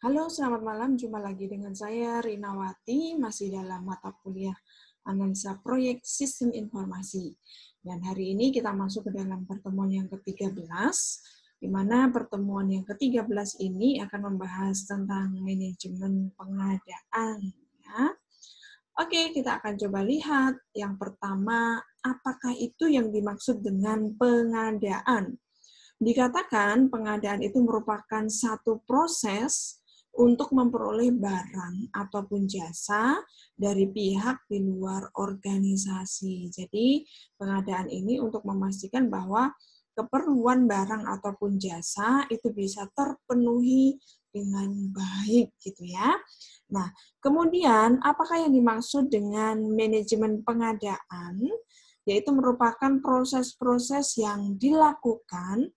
Halo, selamat malam. Jumpa lagi dengan saya, Rinawati, masih dalam mata kuliah Analisa Proyek Sistem Informasi. Dan hari ini kita masuk ke dalam pertemuan yang ke-13, di mana pertemuan yang ke-13 ini akan membahas tentang manajemen pengadaan. Ya. Oke, kita akan coba lihat. Yang pertama, apakah itu yang dimaksud dengan pengadaan? Dikatakan pengadaan itu merupakan satu proses untuk memperoleh barang ataupun jasa dari pihak di luar organisasi. Jadi, pengadaan ini untuk memastikan bahwa keperluan barang ataupun jasa itu bisa terpenuhi dengan baik gitu ya. Nah, kemudian apakah yang dimaksud dengan manajemen pengadaan? Yaitu merupakan proses-proses yang dilakukan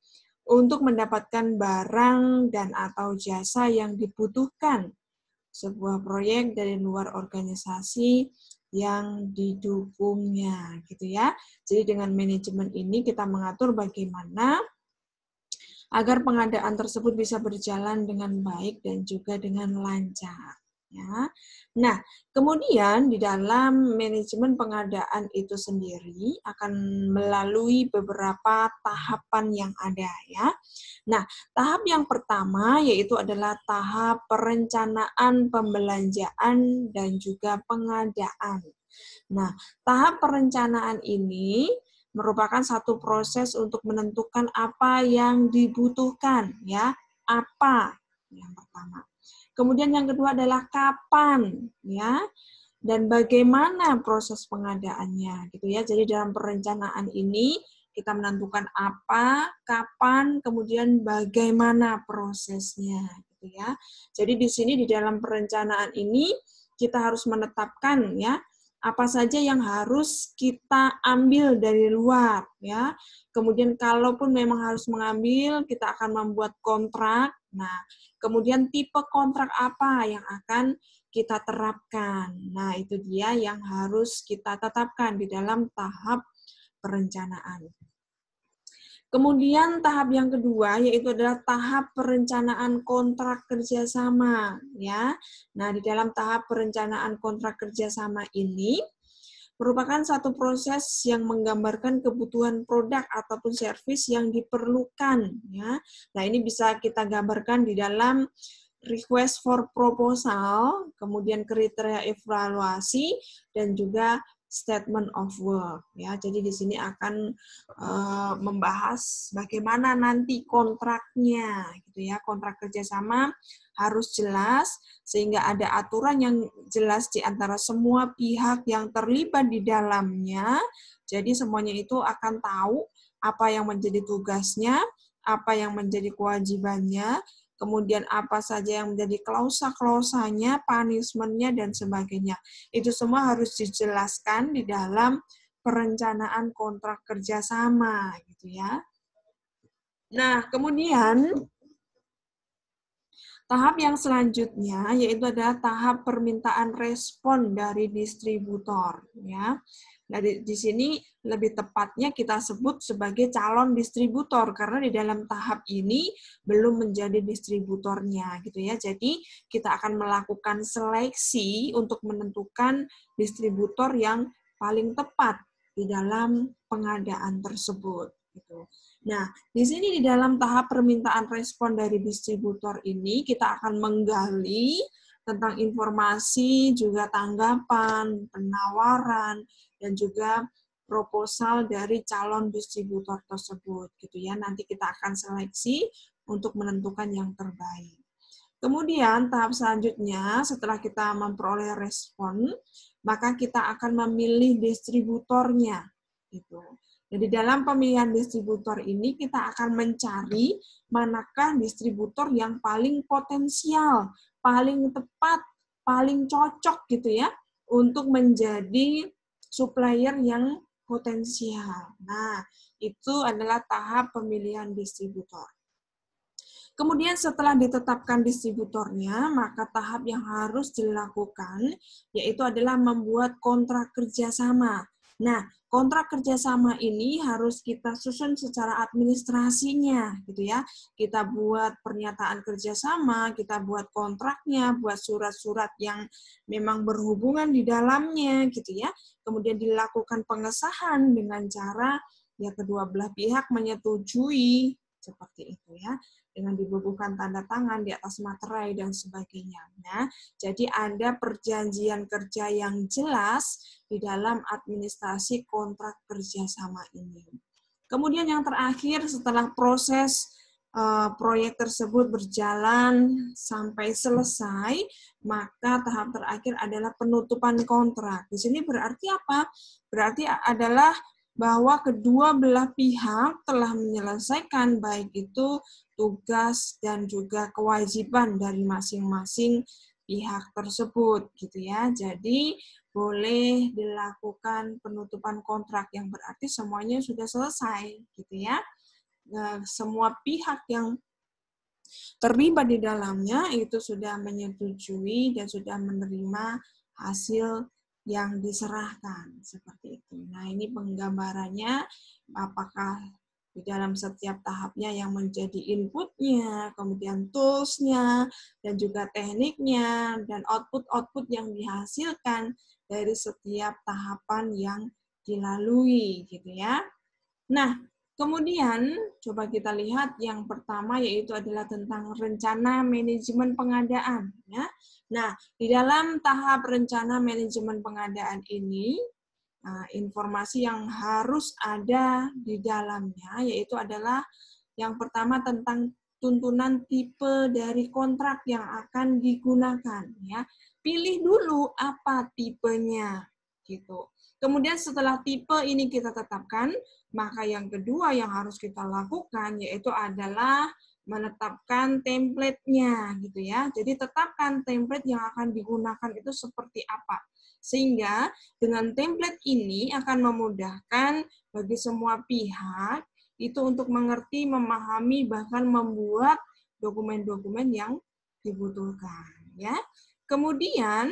untuk mendapatkan barang dan atau jasa yang dibutuhkan sebuah proyek dari luar organisasi yang didukungnya gitu ya. Jadi dengan manajemen ini kita mengatur bagaimana agar pengadaan tersebut bisa berjalan dengan baik dan juga dengan lancar. Ya. Nah, kemudian di dalam manajemen pengadaan itu sendiri akan melalui beberapa tahapan yang ada ya. Nah, tahap yang pertama yaitu adalah tahap perencanaan pembelanjaan dan juga pengadaan. Nah, tahap perencanaan ini merupakan satu proses untuk menentukan apa yang dibutuhkan ya, apa yang pertama. Kemudian yang kedua adalah kapan ya, dan bagaimana proses pengadaannya gitu ya. Jadi dalam perencanaan ini kita menentukan apa, kapan, kemudian bagaimana prosesnya gitu ya. Jadi di sini di dalam perencanaan ini kita harus menetapkan ya apa saja yang harus kita ambil dari luar ya. Kemudian kalaupun memang harus mengambil, kita akan membuat kontrak. Nah, kemudian tipe kontrak apa yang akan kita terapkan. Nah, itu dia yang harus kita tetapkan di dalam tahap perencanaan. Kemudian tahap yang kedua yaitu adalah tahap perencanaan kontrak kerjasama ya. Nah, di dalam tahap perencanaan kontrak kerjasama ini merupakan satu proses yang menggambarkan kebutuhan produk ataupun servis yang diperlukan ya. Nah, ini bisa kita gambarkan di dalam request for proposal, kemudian kriteria evaluasi dan juga statement of work ya. Jadi di sini akan membahas bagaimana nanti kontraknya gitu ya. Kontrak kerjasama harus jelas sehingga ada aturan yang jelas di antara semua pihak yang terlibat di dalamnya. Jadi semuanya itu akan tahu apa yang menjadi tugasnya, apa yang menjadi kewajibannya, kemudian apa saja yang menjadi klausa-klausanya, punishment-nya, dan sebagainya. Itu semua harus dijelaskan di dalam perencanaan kontrak kerjasama gitu ya. Nah, kemudian tahap yang selanjutnya yaitu adalah tahap permintaan respon dari distributor ya. Nah, di sini lebih tepatnya kita sebut sebagai calon distributor karena di dalam tahap ini belum menjadi distributornya gitu ya. Jadi kita akan melakukan seleksi untuk menentukan distributor yang paling tepat di dalam pengadaan tersebut gitu. Nah, di sini di dalam tahap permintaan respon dari distributor ini kita akan menggali tentang informasi, juga tanggapan, penawaran, dan juga proposal dari calon distributor tersebut gitu ya. Nanti kita akan seleksi untuk menentukan yang terbaik. Kemudian tahap selanjutnya setelah kita memperoleh respon, maka kita akan memilih distributornya gitu. Jadi dalam pemilihan distributor ini kita akan mencari manakah distributor yang paling potensial, paling tepat, paling cocok gitu ya untuk menjadi supplier yang potensial. Nah, itu adalah tahap pemilihan distributor. Kemudian setelah ditetapkan distributornya, maka tahap yang harus dilakukan yaitu adalah membuat kontrak kerjasama. Nah, kontrak kerjasama ini harus kita susun secara administrasinya, gitu ya. Kita buat pernyataan kerjasama, kita buat kontraknya, buat surat-surat yang memang berhubungan di dalamnya, gitu ya. Kemudian dilakukan pengesahan dengan cara ya kedua belah pihak menyetujui, seperti itu ya, dengan dibubuhkan tanda tangan di atas materai dan sebagainya. Nah, jadi ada perjanjian kerja yang jelas di dalam administrasi kontrak kerjasama ini. Kemudian yang terakhir, setelah proses proyek tersebut berjalan sampai selesai, maka tahap terakhir adalah penutupan kontrak. Di sini berarti apa? Berarti adalah bahwa kedua belah pihak telah menyelesaikan baik itu tugas dan juga kewajiban dari masing-masing pihak tersebut, gitu ya. Jadi boleh dilakukan penutupan kontrak yang berarti semuanya sudah selesai, gitu ya. Nah, semua pihak yang terlibat di dalamnya itu sudah menyetujui dan sudah menerima hasil yang diserahkan, seperti itu. Nah, ini penggambarannya apakah di dalam setiap tahapnya yang menjadi inputnya, kemudian tools-nya, dan juga tekniknya, dan output-output yang dihasilkan dari setiap tahapan yang dilalui, gitu ya. Nah, kemudian coba kita lihat yang pertama yaitu adalah tentang rencana manajemen pengadaan. Ya. Nah, di dalam tahap rencana manajemen pengadaan ini, informasi yang harus ada di dalamnya yaitu adalah yang pertama tentang tuntunan tipe dari kontrak yang akan digunakan. Ya. Pilih dulu apa tipenya, gitu. Kemudian setelah tipe ini kita tetapkan, maka yang kedua yang harus kita lakukan yaitu adalah menetapkan template-nya, gitu ya. Jadi tetapkan template yang akan digunakan itu seperti apa. Sehingga dengan template ini akan memudahkan bagi semua pihak itu untuk mengerti, memahami, bahkan membuat dokumen-dokumen yang dibutuhkan. Ya. Kemudian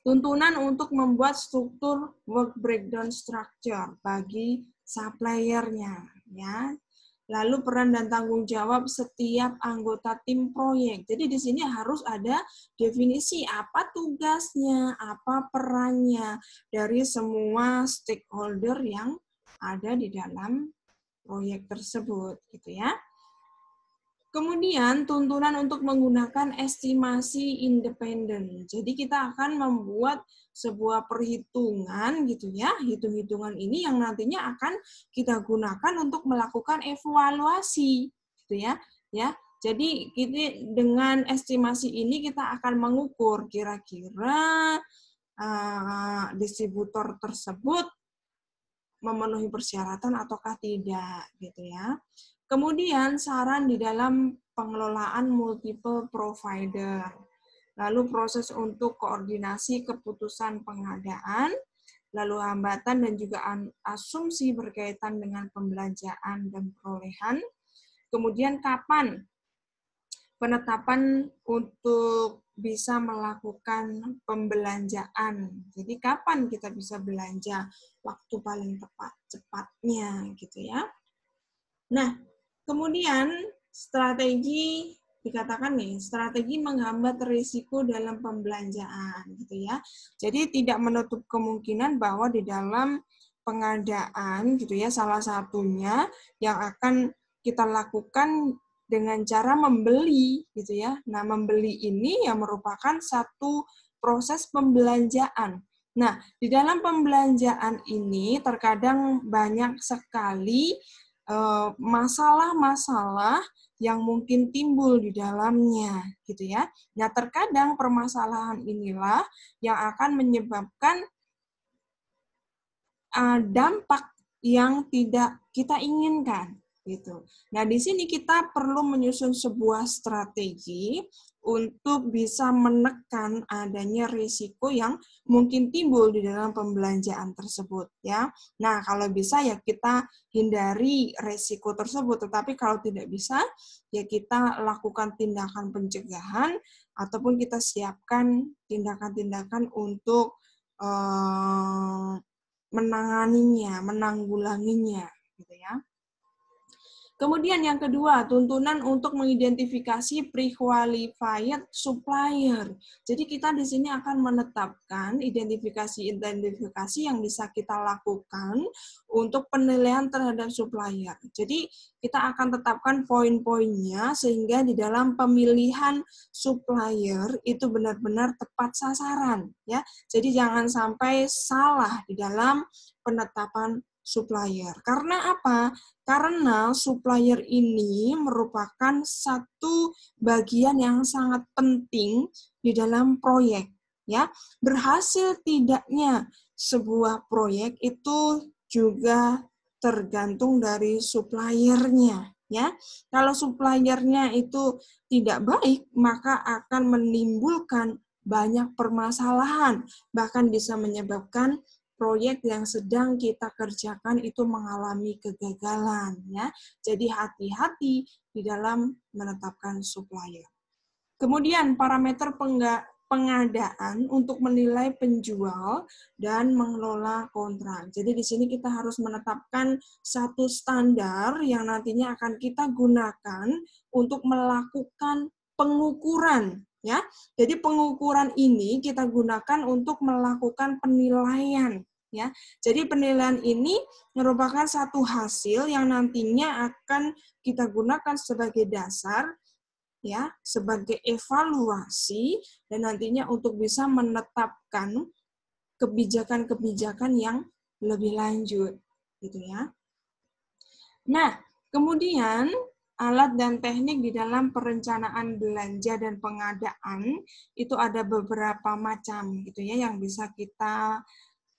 tuntunan untuk membuat struktur work breakdown structure bagi supplier-nya, ya. Lalu peran dan tanggung jawab setiap anggota tim proyek. Jadi di sini harus ada definisi apa tugasnya, apa perannya dari semua stakeholder yang ada di dalam proyek tersebut, gitu ya. Kemudian tuntunan untuk menggunakan estimasi independen. Jadi kita akan membuat sebuah perhitungan gitu ya. Hitung-hitungan ini yang nantinya akan kita gunakan untuk melakukan evaluasi gitu ya. Ya. Jadi kita dengan estimasi ini kita akan mengukur kira-kira distributor tersebut memenuhi persyaratan ataukah tidak gitu ya. Kemudian saran di dalam pengelolaan multiple provider. Lalu proses untuk koordinasi keputusan pengadaan, lalu hambatan dan juga asumsi berkaitan dengan pembelanjaan dan perolehan. Kemudian kapan penetapan untuk bisa melakukan pembelanjaan. Jadi kapan kita bisa belanja, waktu paling tepat, cepatnya gitu ya. Nah, kemudian strategi dikatakan nih, strategi menghambat risiko dalam pembelanjaan gitu ya. Jadi tidak menutup kemungkinan bahwa di dalam pengadaan gitu ya, salah satunya yang akan kita lakukan dengan cara membeli gitu ya. Nah, membeli ini yang merupakan satu proses pembelanjaan. Nah, di dalam pembelanjaan ini terkadang banyak sekali masalah-masalah yang mungkin timbul di dalamnya gitu ya. Nah, terkadang permasalahan inilah yang akan menyebabkan dampak yang tidak kita inginkan gitu. Nah, di sini kita perlu menyusun sebuah strategi untuk bisa menekan adanya risiko yang mungkin timbul di dalam pembelanjaan tersebut ya. Nah, kalau bisa ya kita hindari risiko tersebut, tetapi kalau tidak bisa ya kita lakukan tindakan pencegahan ataupun kita siapkan tindakan-tindakan untuk menanganinya, menanggulanginya, gitu ya. Kemudian yang kedua, tuntunan untuk mengidentifikasi pre-qualified supplier. Jadi kita di sini akan menetapkan identifikasi yang bisa kita lakukan untuk penilaian terhadap supplier. Jadi kita akan tetapkan poin-poinnya sehingga di dalam pemilihan supplier itu benar-benar tepat sasaran, ya. Jadi jangan sampai salah di dalam penetapan supplier. Karena apa? Karena supplier ini merupakan satu bagian yang sangat penting di dalam proyek, ya. Berhasil tidaknya sebuah proyek itu juga tergantung dari suppliernya, ya. Kalau suppliernya itu tidak baik, maka akan menimbulkan banyak permasalahan, bahkan bisa menyebabkan proyek yang sedang kita kerjakan itu mengalami kegagalan, ya. Jadi hati-hati di dalam menetapkan supplier. Kemudian parameter pengadaan untuk menilai penjual dan mengelola kontrak. Jadi di sini kita harus menetapkan satu standar yang nantinya akan kita gunakan untuk melakukan pengukuran, ya. Jadi pengukuran ini kita gunakan untuk melakukan penilaian, ya. Jadi penilaian ini merupakan satu hasil yang nantinya akan kita gunakan sebagai dasar, ya, sebagai evaluasi dan nantinya untuk bisa menetapkan kebijakan-kebijakan yang lebih lanjut, gitu ya. Nah, kemudian alat dan teknik di dalam perencanaan belanja dan pengadaan itu ada beberapa macam, gitu ya, yang bisa kita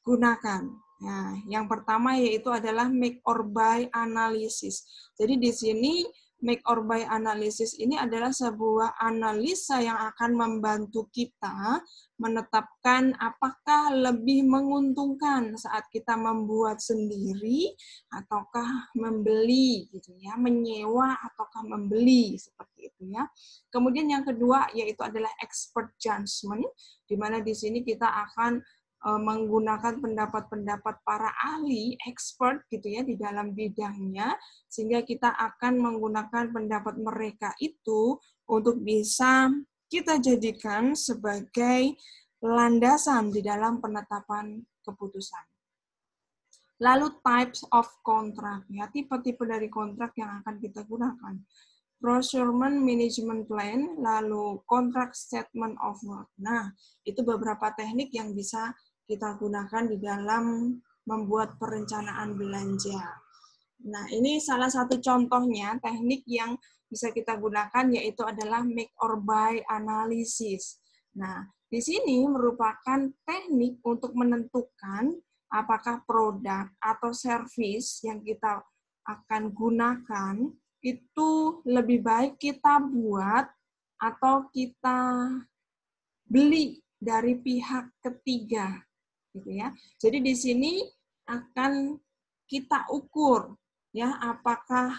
gunakan. Nah, yang pertama yaitu adalah make or buy analysis. Jadi di sini make or buy analysis ini adalah sebuah analisa yang akan membantu kita menetapkan apakah lebih menguntungkan saat kita membuat sendiri ataukah membeli, gitu ya, menyewa ataukah membeli, seperti itu ya. Kemudian yang kedua yaitu adalah expert judgment, di mana di sini kita akan menggunakan pendapat-pendapat para ahli, expert gitu ya di dalam bidangnya, sehingga kita akan menggunakan pendapat mereka itu untuk bisa kita jadikan sebagai landasan di dalam penetapan keputusan. Lalu types of contract, ya, tipe-tipe dari kontrak yang akan kita gunakan. Procurement Management Plan, lalu Contract Statement of Work. Nah, itu beberapa teknik yang bisa kita gunakan di dalam membuat perencanaan belanja. Nah, ini salah satu contohnya teknik yang bisa kita gunakan yaitu adalah make or buy analysis. Nah, di sini merupakan teknik untuk menentukan apakah produk atau service yang kita akan gunakan itu lebih baik kita buat atau kita beli dari pihak ketiga, gitu ya. Jadi di sini akan kita ukur, ya, apakah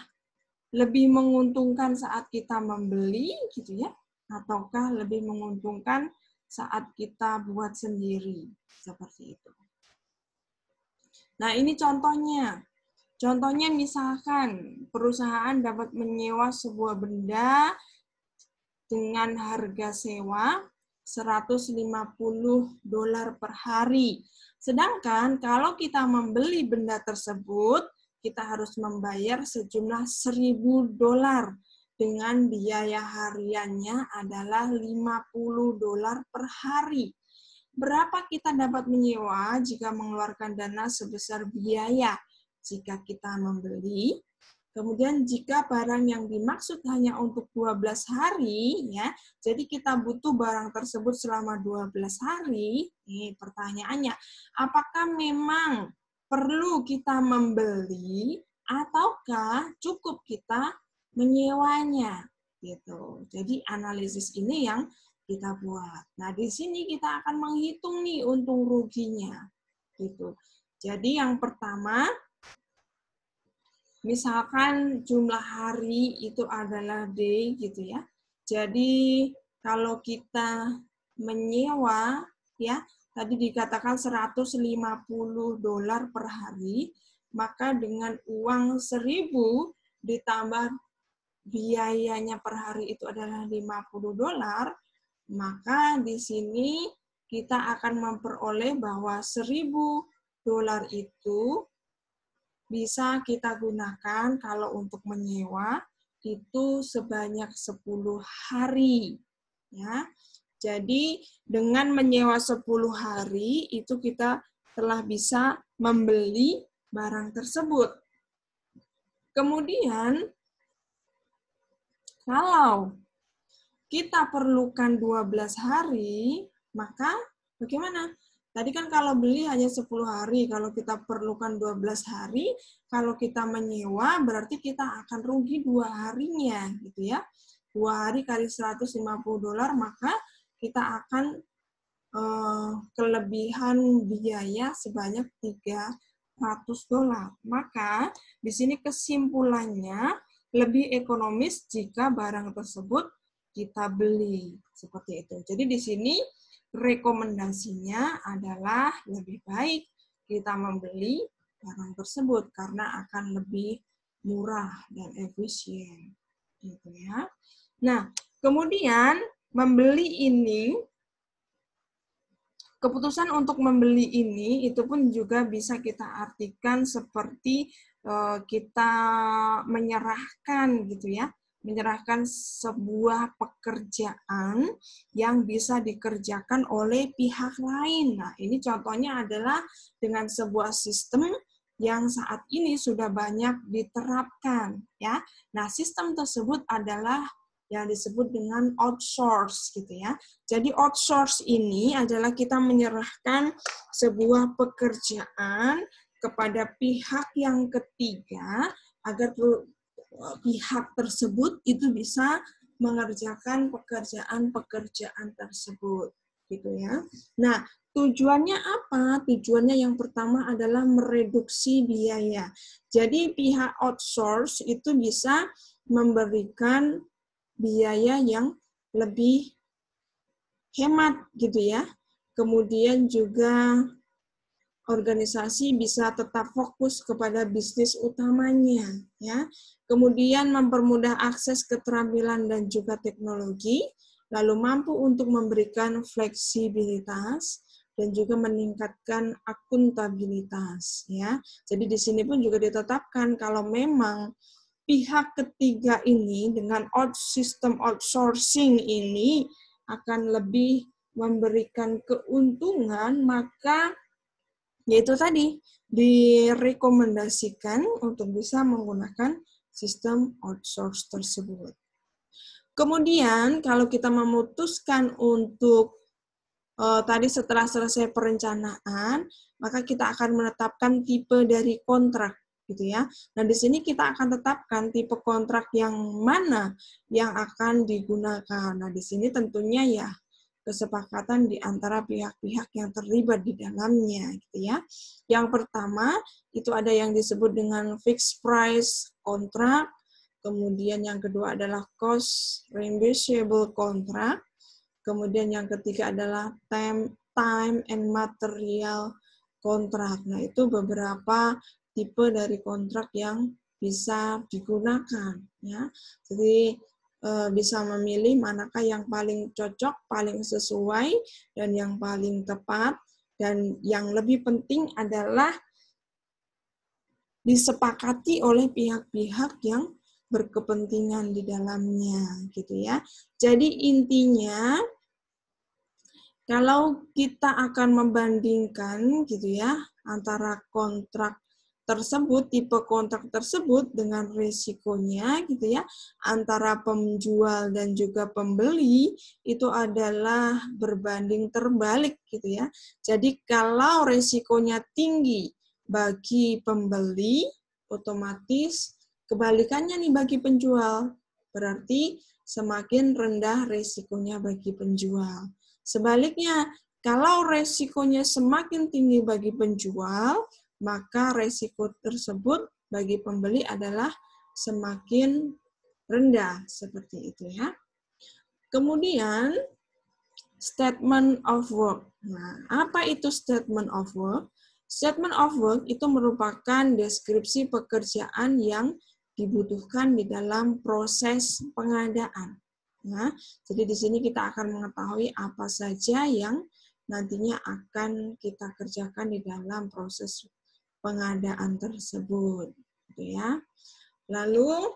lebih menguntungkan saat kita membeli, gitu ya, ataukah lebih menguntungkan saat kita buat sendiri, seperti itu. Nah, ini contohnya. Contohnya misalkan perusahaan dapat menyewa sebuah benda dengan harga sewa $150 per hari. Sedangkan kalau kita membeli benda tersebut, kita harus membayar sejumlah $1.000 dengan biaya hariannya adalah $50 per hari. Berapa kita dapat menyewa jika mengeluarkan dana sebesar biaya jika kita membeli? Kemudian jika barang yang dimaksud hanya untuk 12 hari, ya, jadi kita butuh barang tersebut selama 12 hari, nih pertanyaannya, apakah memang perlu kita membeli ataukah cukup kita menyewanya? Gitu. Jadi analisis ini yang kita buat. Nah, di sini kita akan menghitung nih untung ruginya. Gitu. Jadi yang pertama, misalkan jumlah hari itu adalah D, gitu ya. Jadi kalau kita menyewa, ya, tadi dikatakan 150 dolar per hari, maka dengan uang 1.000 ditambah biayanya per hari itu adalah 50 dolar, maka di sini kita akan memperoleh bahwa 1.000 dolar itu bisa kita gunakan kalau untuk menyewa itu sebanyak 10 hari. Ya. Jadi dengan menyewa 10 hari itu kita telah bisa membeli barang tersebut. Kemudian kalau kita perlukan 12 hari, maka bagaimana? Tadi kan kalau beli hanya 10 hari, kalau kita perlukan 12 hari, kalau kita menyewa berarti kita akan rugi 2 harinya, gitu ya. 2 hari kali 150 dolar, maka kita akan kelebihan biaya sebanyak 300 dolar. Maka di sini kesimpulannya lebih ekonomis jika barang tersebut kita beli seperti itu. Jadi di sini rekomendasinya adalah lebih baik kita membeli barang tersebut karena akan lebih murah dan efisien, gitu ya. Nah, kemudian membeli ini, keputusan untuk membeli ini itu pun juga bisa kita artikan seperti kita menyerahkan gitu ya, menyerahkan sebuah pekerjaan yang bisa dikerjakan oleh pihak lain. Nah, ini contohnya adalah dengan sebuah sistem yang saat ini sudah banyak diterapkan ya. Nah, sistem tersebut adalah yang disebut dengan outsource gitu ya. Jadi outsource ini adalah kita menyerahkan sebuah pekerjaan kepada pihak yang ketiga agar pihak tersebut itu bisa mengerjakan pekerjaan-pekerjaan tersebut gitu ya. Nah, tujuannya apa? Tujuannya yang pertama adalah mereduksi biaya. Jadi pihak outsource itu bisa memberikan biaya yang lebih hemat gitu ya. Kemudian juga organisasi bisa tetap fokus kepada bisnis utamanya ya. Kemudian mempermudah akses keterampilan dan juga teknologi, lalu mampu untuk memberikan fleksibilitas dan juga meningkatkan akuntabilitas ya. Jadi di sini pun juga ditetapkan kalau memang pihak ketiga ini dengan sistem outsourcing ini akan lebih memberikan keuntungan, maka yaitu tadi direkomendasikan untuk bisa menggunakan sistem outsource tersebut. Kemudian kalau kita memutuskan untuk tadi setelah selesai perencanaan, maka kita akan menetapkan tipe dari kontrak gitu ya. Nah, di sini kita akan tetapkan tipe kontrak yang mana yang akan digunakan. Nah, di sini tentunya ya kesepakatan di antara pihak-pihak yang terlibat di dalamnya gitu ya. Yang pertama itu ada yang disebut dengan fixed price kontrak, kemudian yang kedua adalah cost reimbursable kontrak, kemudian yang ketiga adalah time and material kontrak. Nah, itu beberapa tipe dari kontrak yang bisa digunakan ya. Jadi bisa memilih manakah yang paling cocok, paling sesuai, dan yang paling tepat. Dan yang lebih penting adalah disepakati oleh pihak-pihak yang berkepentingan di dalamnya, gitu ya. Jadi intinya, kalau kita akan membandingkan, gitu ya, antara kontrak tersebut, tipe kontrak tersebut dengan risikonya gitu ya, antara penjual dan juga pembeli itu adalah berbanding terbalik gitu ya. Jadi kalau risikonya tinggi bagi pembeli, otomatis kebalikannya nih bagi penjual. Berarti semakin rendah risikonya bagi penjual. Sebaliknya, kalau risikonya semakin tinggi bagi penjual, maka resiko tersebut bagi pembeli adalah semakin rendah, seperti itu ya. Kemudian statement of work. Nah, apa itu statement of work? Statement of work itu merupakan deskripsi pekerjaan yang dibutuhkan di dalam proses pengadaan. Nah, jadi di sini kita akan mengetahui apa saja yang nantinya akan kita kerjakan di dalam proses pengadaan tersebut, gitu ya. Lalu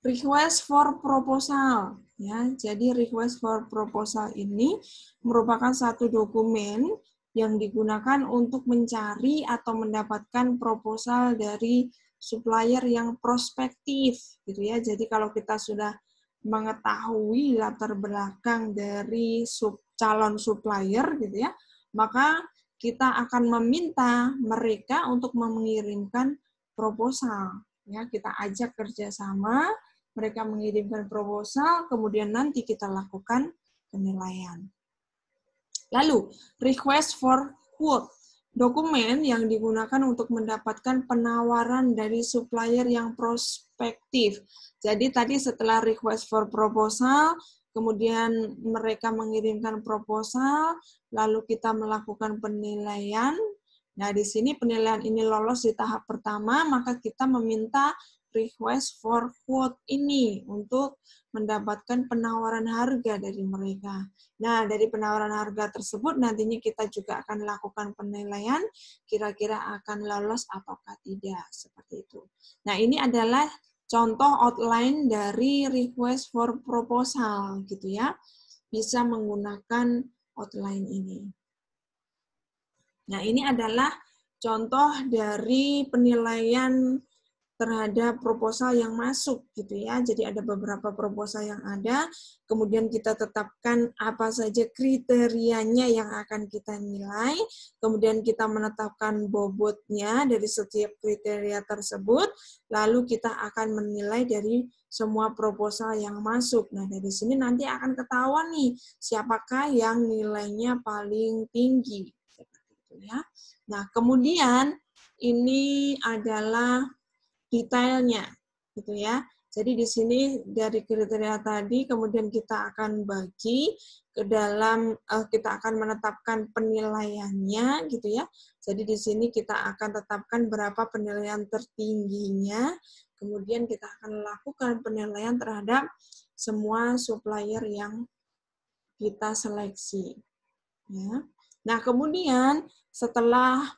request for proposal, ya. Jadi request for proposal ini merupakan satu dokumen yang digunakan untuk mencari atau mendapatkan proposal dari supplier yang prospektif, gitu ya. Jadi kalau kita sudah mengetahui latar belakang dari calon supplier, gitu ya, maka kita akan meminta mereka untuk mengirimkan proposal. Ya, kita ajak kerjasama. Mereka mengirimkan proposal, kemudian nanti kita lakukan penilaian. Lalu, request for quote, dokumen yang digunakan untuk mendapatkan penawaran dari supplier yang prospektif. Jadi tadi setelah request for proposal, kemudian mereka mengirimkan proposal, lalu kita melakukan penilaian. Nah, di sini penilaian ini lolos di tahap pertama, maka kita meminta request for quote ini untuk mendapatkan penawaran harga dari mereka. Nah, dari penawaran harga tersebut nantinya kita juga akan lakukan penilaian kira-kira akan lolos ataukah tidak, seperti itu. Nah, ini adalah contoh outline dari request for proposal gitu ya. Bisa menggunakan outline ini. Nah, ini adalah contoh dari penilaian terhadap proposal yang masuk gitu ya. Jadi ada beberapa proposal yang ada, kemudian kita tetapkan apa saja kriterianya yang akan kita nilai, kemudian kita menetapkan bobotnya dari setiap kriteria tersebut, lalu kita akan menilai dari semua proposal yang masuk. Nah, dari sini nanti akan ketahuan nih siapakah yang nilainya paling tinggi. Seperti itu ya. Nah, kemudian ini adalah detailnya, gitu ya. Jadi di sini dari kriteria tadi, kemudian kita akan bagi ke dalam, kita akan menetapkan penilaiannya, gitu ya. Jadi di sini kita akan tetapkan berapa penilaian tertingginya, kemudian kita akan lakukan penilaian terhadap semua supplier yang kita seleksi. Ya. Nah, kemudian setelah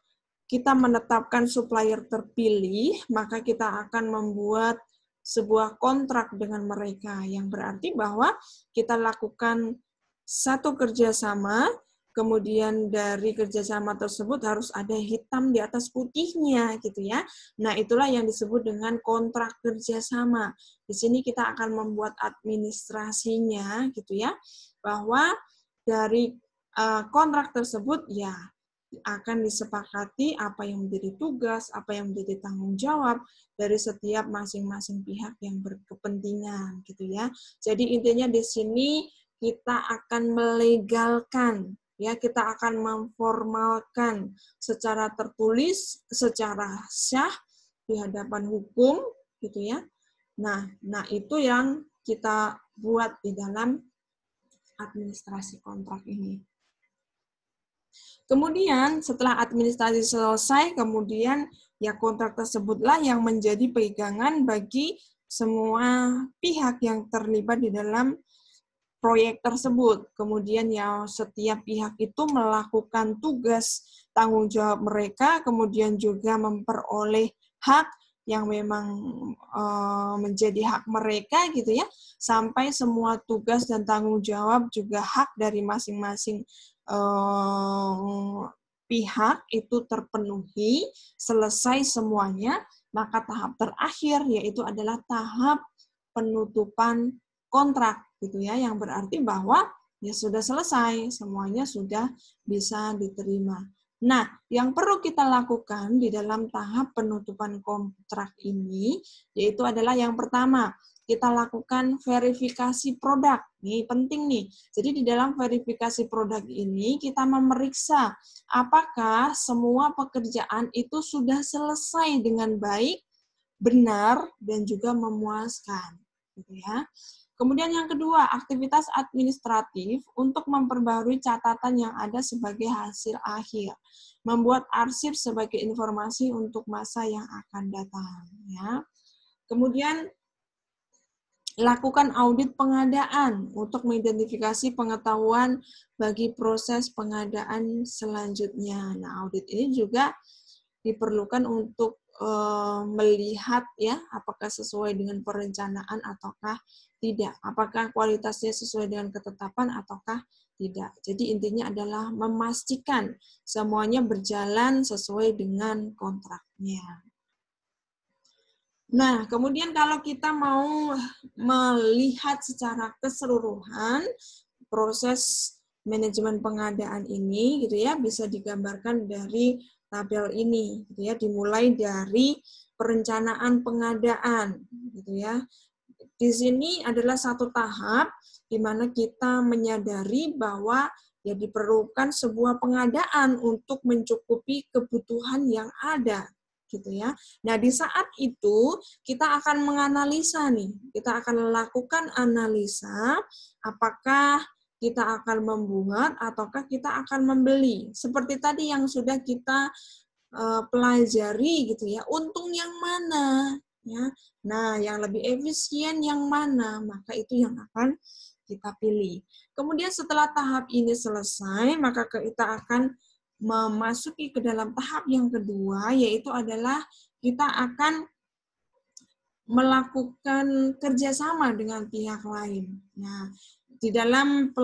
kita menetapkan supplier terpilih, maka kita akan membuat sebuah kontrak dengan mereka, yang berarti bahwa kita lakukan satu kerjasama, kemudian dari kerjasama tersebut harus ada hitam di atas putihnya, gitu ya. Nah, itulah yang disebut dengan kontrak kerjasama. Di sini kita akan membuat administrasinya, gitu ya, bahwa dari kontrak tersebut ya akan disepakati apa yang menjadi tugas, apa yang menjadi tanggung jawab dari setiap masing-masing pihak yang berkepentingan, gitu ya. Jadi intinya di sini kita akan melegalkan, ya, kita akan memformalkan secara tertulis, secara syah di hadapan hukum, gitu ya. Nah itu yang kita buat di dalam administrasi kontrak ini. Kemudian setelah administrasi selesai, kemudian ya kontrak tersebutlah yang menjadi pegangan bagi semua pihak yang terlibat di dalam proyek tersebut. Kemudian ya setiap pihak itu melakukan tugas tanggung jawab mereka, kemudian juga memperoleh hak yang memang menjadi hak mereka gitu ya, sampai semua tugas dan tanggung jawab juga hak dari masing-masing pihak itu terpenuhi, selesai semuanya, maka tahap terakhir yaitu adalah tahap penutupan kontrak gitu ya, yang berarti bahwa ya sudah selesai, semuanya sudah bisa diterima. Nah, yang perlu kita lakukan di dalam tahap penutupan kontrak ini yaitu adalah yang pertama, kita lakukan verifikasi produk. Nih, penting nih. Jadi di dalam verifikasi produk ini kita memeriksa apakah semua pekerjaan itu sudah selesai dengan baik, benar, dan juga memuaskan. Gitu ya. Kemudian yang kedua, aktivitas administratif untuk memperbarui catatan yang ada sebagai hasil akhir. Membuat arsip sebagai informasi untuk masa yang akan datang. Ya. Kemudian lakukan audit pengadaan untuk mengidentifikasi pengetahuan bagi proses pengadaan selanjutnya. Nah, audit ini juga diperlukan untuk melihat ya apakah sesuai dengan perencanaan ataukah tidak, apakah kualitasnya sesuai dengan ketetapan ataukah tidak. Jadi intinya adalah memastikan semuanya berjalan sesuai dengan kontraknya. Nah, kemudian kalau kita mau melihat secara keseluruhan proses manajemen pengadaan ini gitu ya, bisa digambarkan dari tabel ini gitu ya, dimulai dari perencanaan pengadaan gitu ya. Di sini adalah satu tahap di mana kita menyadari bahwa ya diperlukan sebuah pengadaan untuk mencukupi kebutuhan yang ada gitu ya. Nah, di saat itu kita akan menganalisa nih, kita akan lakukan analisa apakah kita akan membuat ataukah kita akan membeli. Seperti tadi yang sudah kita pelajari gitu ya, untung yang mana ya. Nah, yang lebih efisien yang mana, maka itu yang akan kita pilih. Kemudian setelah tahap ini selesai, maka kita akan memasuki ke dalam tahap yang kedua, yaitu adalah kita akan melakukan kerjasama dengan pihak lain. Nah, di dalam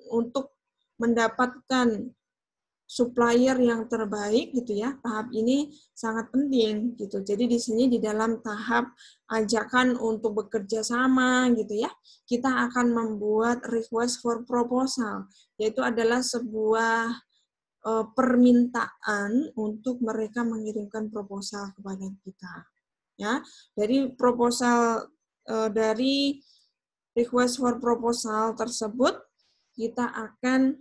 untuk mendapatkan supplier yang terbaik gitu ya, tahap ini sangat penting gitu. Jadi di sini di dalam tahap ajakan untuk bekerja sama gitu ya, kita akan membuat request for proposal, yaitu adalah sebuah permintaan untuk mereka mengirimkan proposal kepada kita. Ya, dari proposal dari request for proposal tersebut kita akan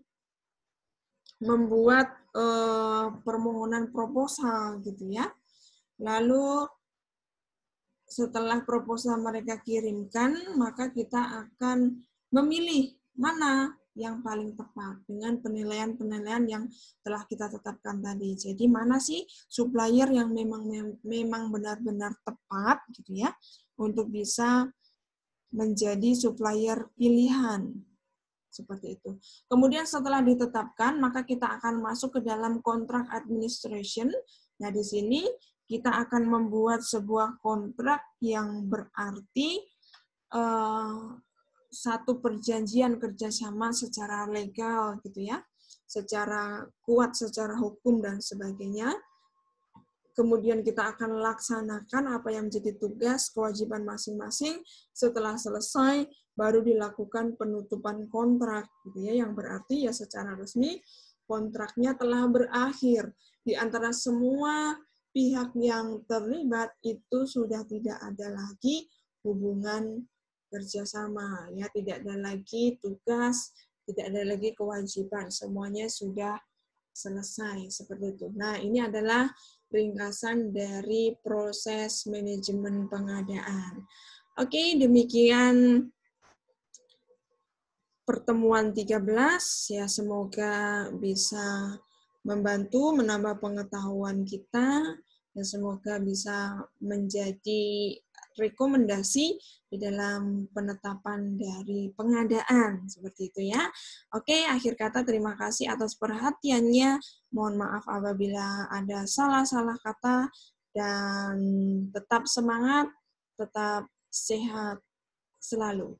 membuat permohonan proposal gitu ya. Lalu setelah proposal mereka kirimkan, maka kita akan memilih mana yang paling tepat dengan penilaian-penilaian yang telah kita tetapkan tadi. Jadi mana sih supplier yang memang benar-benar tepat gitu ya untuk bisa menjadi supplier pilihan. Seperti itu. Kemudian setelah ditetapkan, maka kita akan masuk ke dalam kontrak administration. Nah, di sini kita akan membuat sebuah kontrak yang berarti satu perjanjian kerjasama secara legal gitu ya, secara kuat, secara hukum dan sebagainya. Kemudian kita akan laksanakan apa yang menjadi tugas, kewajiban masing-masing. Setelah selesai, baru dilakukan penutupan kontrak, gitu ya, yang berarti ya secara resmi kontraknya telah berakhir. Di antara semua pihak yang terlibat itu sudah tidak ada lagi hubungan kerjasama, ya tidak ada lagi tugas, tidak ada lagi kewajiban, semuanya sudah selesai seperti itu. Nah, ini adalah ringkasan dari proses manajemen pengadaan. Oke, demikian pertemuan 13 ya, semoga bisa membantu menambah pengetahuan kita dan semoga bisa menjadi rekomendasi di dalam penetapan dari pengadaan seperti itu ya. Oke, akhir kata terima kasih atas perhatiannya. Mohon maaf apabila ada salah-salah kata dan tetap semangat, tetap sehat selalu.